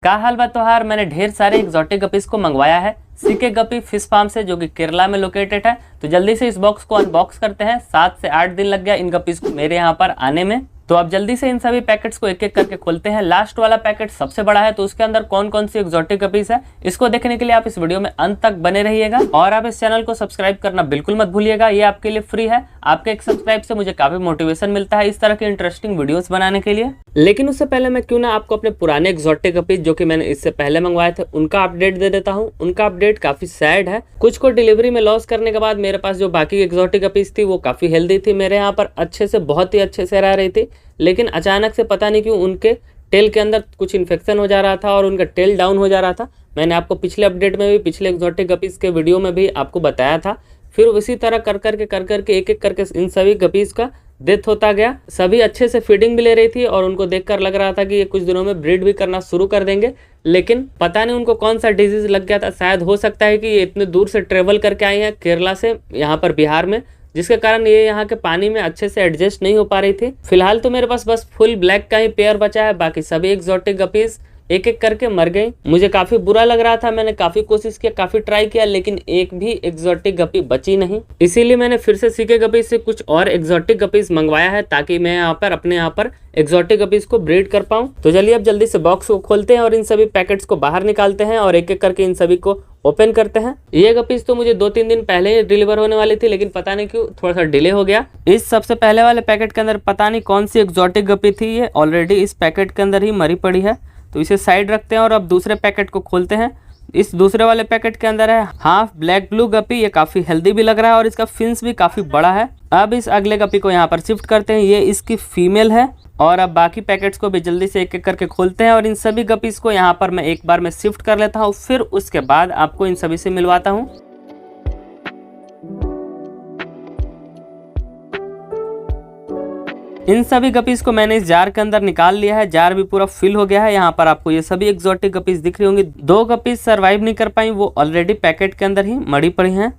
का हाल बा तोहार। मैंने ढेर सारे एग्जॉटिक गपीज को मंगवाया है सीके गपी फिश फार्म से, जो कि केरला में लोकेटेड है। तो जल्दी से इस बॉक्स को अनबॉक्स करते हैं। 7 से 8 दिन लग गया इन गपीज को मेरे यहाँ पर आने में। तो अब जल्दी से इन सभी पैकेट्स को एक एक करके खोलते हैं। लास्ट वाला पैकेट सबसे बड़ा है, तो उसके अंदर कौन कौन सी एग्जॉटिक गपीज है, इसको देखने के लिए आप इस वीडियो में अंत तक बने रहिएगा। और आप इस चैनल को सब्सक्राइब करना बिल्कुल मत भूलिएगा, ये आपके लिए फ्री है। आपके एक सब्सक्राइब से मुझे काफी मोटिवेशन मिलता है इस तरह के इंटरेस्टिंग वीडियोस बनाने के लिए। लेकिन उससे पहले मैं क्यों ना आपको अपने पुराने एग्जॉटिक गपीज जो कि मैंने इससे पहले मंगवाए थे उनका अपडेट दे देता हूँ। उनका अपडेट काफी सैड है। कुछ को डिलीवरी में लॉस करने के बाद मेरे पास जो बाकी एग्जॉटिक गपीज थी वो काफी हेल्दी थी, मेरे यहाँ पर अच्छे से, बहुत ही अच्छे से रह रही थी। लेकिन अचानक से पता नहीं क्यों उनके टेल के अंदर कुछ इन्फेक्शन हो जा रहा था और उनका टेल डाउन हो जा रहा था। मैंने आपको पिछले अपडेट में भी, पिछले एग्जॉटिक गपीज के वीडियो में भी आपको बताया था। फिर इसी तरह कर करके एक एक करके इन सभी गपीज का डेथ होता गया। सभी अच्छे से फीडिंग भी ले रही थी और उनको देखकर लग रहा था कि ये कुछ दिनों में ब्रीड भी करना शुरू कर देंगे। लेकिन पता नहीं उनको कौन सा डिजीज लग गया था। शायद हो सकता है कि ये इतने दूर से ट्रेवल करके आई हैं केरला से यहाँ पर बिहार में, जिसके कारण ये यहाँ के पानी में अच्छे से एडजस्ट नहीं हो पा रही थी। फिलहाल तो मेरे पास बस फुल ब्लैक का ही पेयर बचा है, बाकी सभी एग्जॉटिक गपीज एक एक करके मर गई। मुझे काफी बुरा लग रहा था, मैंने काफी कोशिश किया, काफी ट्राई किया, लेकिन एक भी एग्जॉटिक गपी बची नहीं। इसीलिए मैंने फिर से सीके गपीज से कुछ और एग्जॉटिक गपीज मंगवाया है, ताकि मैं यहाँ पर अपने यहाँ पर एग्जॉटिक गपीज को ब्रीड कर पाऊँ। तो चलिए अब जल्दी से बॉक्स को खोलते हैं और इन सभी पैकेट्स को बाहर निकालते हैं और एक एक करके इन सभी को ओपन करते हैं। ये गपीज तो मुझे 2-3 दिन पहले ही डिलीवर होने वाली थी, लेकिन पता नहीं क्यों थोड़ा सा डिले हो गया। इस सबसे पहले वाले पैकेट के अंदर पता नहीं कौन सी एग्जॉटिक गपी थी, ये ऑलरेडी इस पैकेट के अंदर ही मरी पड़ी है। तो इसे साइड रखते हैं और अब दूसरे पैकेट को खोलते हैं। इस दूसरे वाले पैकेट के अंदर है हाफ ब्लैक ब्लू गपी। ये काफी हेल्दी भी लग रहा है और इसका फिन्स भी काफी बड़ा है। अब इस अगले गपी को यहाँ पर शिफ्ट करते हैं, ये इसकी फीमेल है। और अब बाकी पैकेट्स को भी जल्दी से एक एक करके खोलते हैं और इन सभी गपीज को यहाँ पर मैं एक बार में शिफ्ट कर लेता हूँ, फिर उसके बाद आपको इन सभी से मिलवाता हूँ। इन सभी गपीज को मैंने इस जार के अंदर निकाल लिया है। जार भी पूरा फिल हो गया है। यहाँ पर आपको ये सभी एग्जॉटिक गपीज दिख रही होंगी। 2 गपीज सर्वाइव नहीं कर पाई, वो ऑलरेडी पैकेट के अंदर ही मरी पड़ी हैं।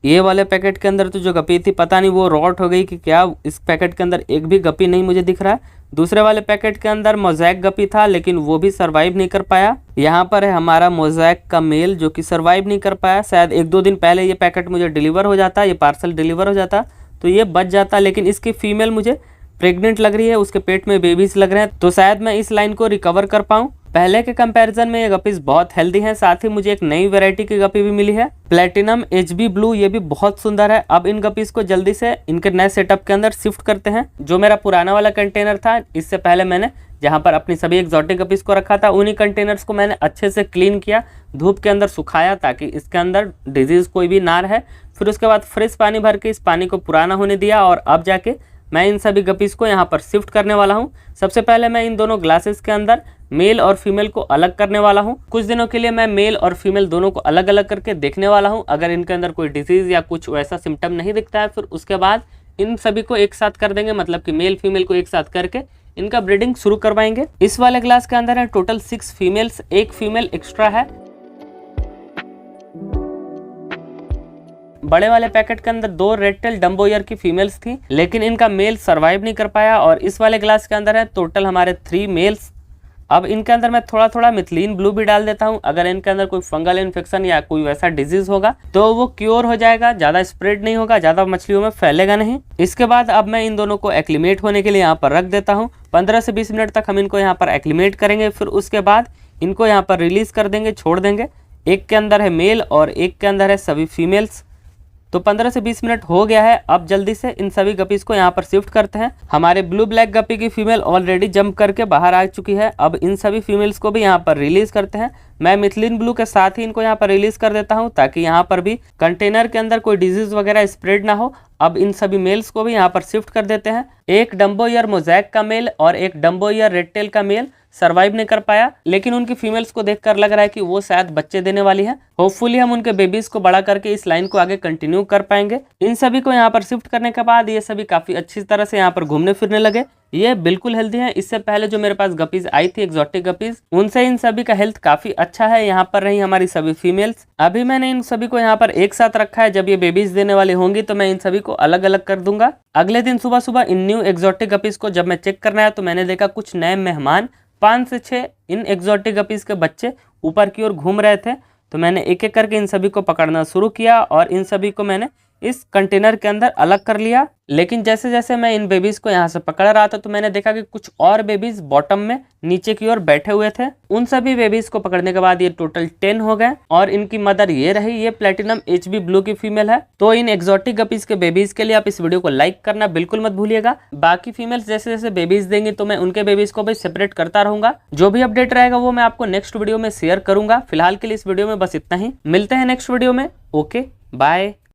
ये वाले पैकेट के अंदर तो जो गपी थी पता नहीं वो रॉट हो गई कि क्या, इस पैकेट के अंदर एक भी गपी नहीं मुझे दिख रहा है। दूसरे वाले पैकेट के अंदर मोज़ैक गपी था, लेकिन वो भी सर्वाइव नहीं कर पाया। यहाँ पर है हमारा मोज़ैक का मेल जो कि सर्वाइव नहीं कर पाया। शायद 1-2 दिन पहले ये पैकेट मुझे डिलीवर हो जाता, ये पार्सल डिलीवर हो जाता तो ये बच जाता, लेकिन इसकी फीमेल मुझे प्रेग्नेंट लग रही है, उसके पेट में बेबीज लग रहे हैं, तो शायद मैं इस लाइन को रिकवर कर पाऊँ। पहले के कंपैरिजन में ये गपीज बहुत हेल्दी हैं। साथ ही मुझे एक नई वैरायटी की गपी भी मिली है, प्लेटिनम HB ब्लू। ये भी बहुत सुंदर है। अब इन गपीज को जल्दी से इनके नए सेटअप के अंदर शिफ्ट करते हैं। जो मेरा पुराना वाला कंटेनर था, इससे पहले मैंने जहाँ पर अपनी सभी एग्जॉटिक गपीज को रखा था, उन्हीं कंटेनर्स को मैंने अच्छे से क्लीन किया, धूप के अंदर सुखाया ताकि इसके अंदर डिजीज कोई भी ना रहे। फिर उसके बाद फ्रेश पानी भर के इस पानी को पुराना होने दिया और अब जाके मैं इन सभी गपीज को यहाँ पर शिफ्ट करने वाला हूँ। सबसे पहले मैं इन दोनों ग्लासेस के अंदर मेल और फीमेल को अलग करने वाला हूँ। कुछ दिनों के लिए मैं मेल और फीमेल दोनों को अलग अलग करके देखने वाला हूँ। अगर इनके अंदर कोई डिजीज या कुछ वैसा सिम्टम नहीं दिखता है, फिर उसके बाद इन सभी को एक साथ कर देंगे, मतलब कि मेल फीमेल को एक साथ करके इनका ब्रीडिंग शुरू करवाएंगे। इस वाले ग्लास के अंदर है टोटल 6 फीमेल्स, 1 फीमेल एक्स्ट्रा है। बड़े वाले पैकेट के अंदर 2 रेड टेल डम्बो ईयर की फीमेल्स थी, लेकिन इनका मेल सर्वाइव नहीं कर पाया। और इस वाले ग्लास के अंदर है टोटल हमारे 3 मेल्स। अब इनके अंदर मैं थोड़ा थोड़ा मिथिलीन ब्लू भी डाल देता हूँ। अगर इनके अंदर कोई फंगल इन्फेक्शन या कोई वैसा डिजीज होगा तो वो क्योर हो जाएगा, ज्यादा स्प्रेड नहीं होगा, ज्यादा मछलियों में फैलेगा नहीं। इसके बाद अब मैं इन दोनों को एक्लिमेट होने के लिए यहाँ पर रख देता हूँ। 15 से 20 मिनट तक हम इनको यहाँ पर एक्लिमेट करेंगे, फिर उसके बाद इनको यहाँ पर रिलीज कर देंगे, छोड़ देंगे। एक के अंदर है मेल और एक के अंदर है सभी फीमेल्स। तो 15 से 20 मिनट हो गया है। अब जल्दी से इन सभी गपीज को यहाँ पर शिफ्ट करते हैं। हमारे ब्लू ब्लैक गपी की फीमेल ऑलरेडी जंप करके बाहर आ चुकी है। अब इन सभी फीमेल्स को भी यहाँ पर रिलीज करते हैं। मैं मिथिलीन ब्लू के साथ ही इनको यहाँ पर रिलीज कर देता हूँ, ताकि यहाँ पर भी कंटेनर के अंदर कोई डिजीज वगैरह स्प्रेड ना हो। अब इन सभी मेल्स को भी यहाँ पर शिफ्ट कर देते हैं। एक डम्बो ईयर मोज़ैक का मेल और एक डम्बो ईयर रेड टेल का मेल सर्वाइव नहीं कर पाया, लेकिन उनकी फीमेल्स को देखकर लग रहा है कि वो शायद बच्चे देने वाली है। होपफुली हम उनके बेबीज को बड़ा करके इस लाइन को आगे कंटिन्यू कर पाएंगे। इन सभी को यहाँ पर शिफ्ट करने के बाद ये सभी काफी अच्छी तरह से यहाँ पर घूमने फिरने लगे। ये बिल्कुल हेल्दी है। इससे पहले जो मेरे पास गपीज आई थी एग्जॉटिक गपीज, उनसे इन सभी का हेल्थ काफी अच्छा है। यहाँ पर रही हमारी सभी फीमेल्स। अभी मैंने इन सभी को यहाँ पर एक साथ रखा है। जब ये बेबीज देने वाली होंगी तो मैं इन सभी को अलग अलग कर दूंगा। अगले दिन सुबह सुबह इन न्यू एग्जॉटिक गपीज को जब मैं चेक करना है तो मैंने देखा कुछ नए मेहमान 5 से 6 इन एक्सोटिक गपीज के बच्चे ऊपर की ओर घूम रहे थे। तो मैंने एक एक करके इन सभी को पकड़ना शुरू किया और इन सभी को मैंने इस कंटेनर के अंदर अलग कर लिया। लेकिन जैसे जैसे मैं इन बेबीज को यहाँ से पकड़ रहा था तो मैंने देखा कि कुछ और बेबीज बॉटम में नीचे की ओर बैठे हुए थे। उन सभी बेबीज को पकड़ने के बाद ये टोटल 10 हो गए और इनकी मदर ये रही, ये प्लेटिनम HB ब्लू की फीमेल है। तो इन एक्सोटिक गपीज के बेबीज के लिए आप इस वीडियो को लाइक करना बिल्कुल मत भूलिएगा। बाकी फीमेल्स जैसे जैसे बेबीज देंगे तो मैं उनके बेबीज को भी सेपरेट करता रहूंगा। जो भी अपडेट रहेगा वो मैं आपको नेक्स्ट वीडियो में शेयर करूंगा। फिलहाल के लिए इस वीडियो में बस इतना ही, मिलते हैं नेक्स्ट वीडियो में। Okay bye.